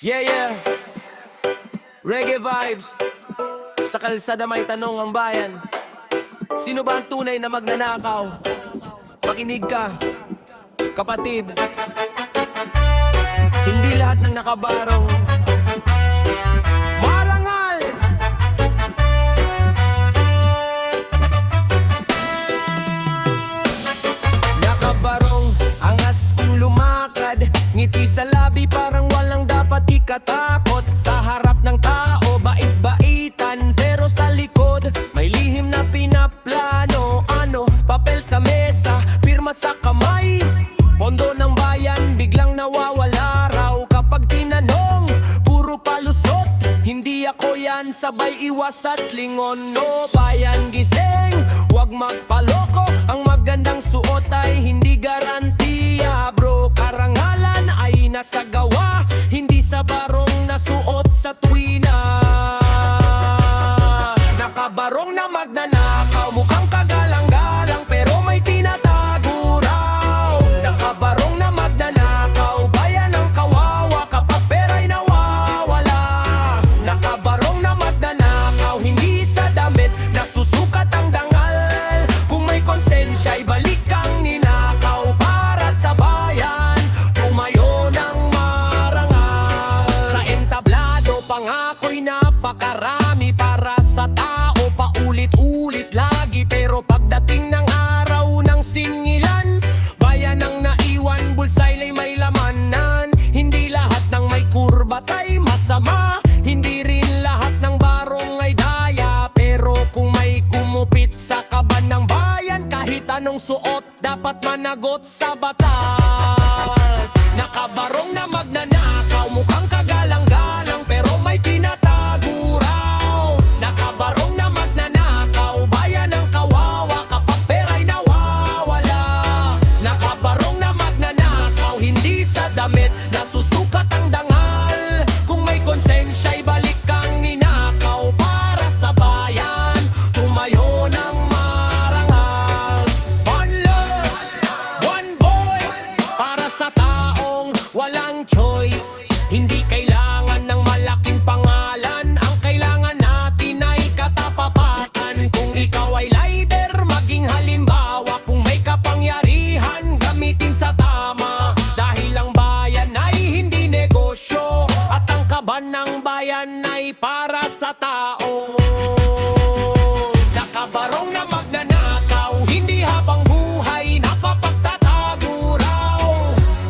Yeah, yeah. Reggae vibes. Sa kalsada may tanong ang bayan, sino ba ang tunay na magnanakaw? Makinig ka, kapatid. Hindi lahat ng nakabarong marangal. Nakabarong, angas kong lumakad, ngiti sa labi parang walang dapat ikatakot. Sa harap ng tao, bait-baitan, pero sa likod may lihim na pinaplano. Ano, papel sa mesa, pirma sa kamay, pondo ng bayan biglang nawawala raw. Kapag tinanong, puro palusot, hindi ako yan, sabay iwas at lingon. No, bayan gising, wag magpaloko, ang magandang suot ay hindi garantiya. Bro, karangalan ay nasa gawa, hindi sa barong na suot sa tuwina. Nakabarong na magnanakaw, mukhang kagalang-galang, pero may tinatago raw. Nakabarong na magnanakaw, bayan ang kawawa, kapag pera'y nawawala. Nakabarong na magnanakaw, hindi sa damit, nasusukat ang dangal. Kung may konsensya'y balik kang ninakaw, para sa bayan, tumayo ng marangal. Sa entablado, pangako'y napakarami para sa tao, paulit-ulit lagi. Pero pagdating ng araw ng singilan, bayan ang naiwan, bulsa'y may lamanan. Hindi lahat ng may kurbat ay masama, hindi rin lahat ng barong ay daya. Pero kung may kumupit sa kaban ng bayan, kahit anong suot dapat managot sa batas. Nakabarong na magnanakaw, mukhang kagalang-galang, pero may tinatago raw. Nakabarong na magnanakaw, bayan ang kawawa, kapag pera'y nawawala. Nakabarong na magnanakaw, hindi sa damit, nasusukat ang dangal. Kung may konsensya'y balik kang ninakaw, para sa bayan, tumayo ng marangal. One love, one voice, para sa taong walang choice. Hindi kailangan ng malaking pangalan, ang kailangan natin ay katapatan. Kung ikaw ay lighter, maging halimbawa. Kung may kapangyarihan, gamitin sa tama. Dahil ang bayan ay hindi negosyo, at ang kaban ng bayan ay para sa tao. Nakabarong na magnanakaw, hindi habang buhay napapagtatago raw.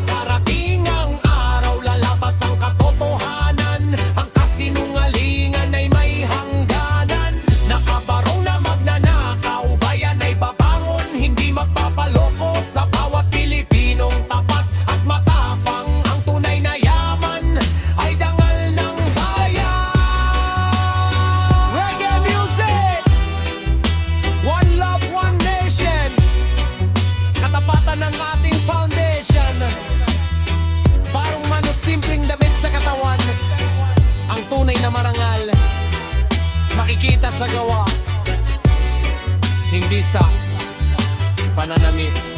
Darating ang araw, lalabas ang katotohanan, ang kasinungalingan ay may hangganan. Nakabarong na magnanakaw, bayan ay babangon, hindi magpapaloko. Sa bawat Pilipinong tapat at matapang, ang tunay na yaman ay dangal ng bayan. Reggae music, one love, one nation, katapatan ng ating foundation. Parang mano simpleng damit sa katawan, ang tunay na marangal makikita sa gawa, hindi sa pananamit.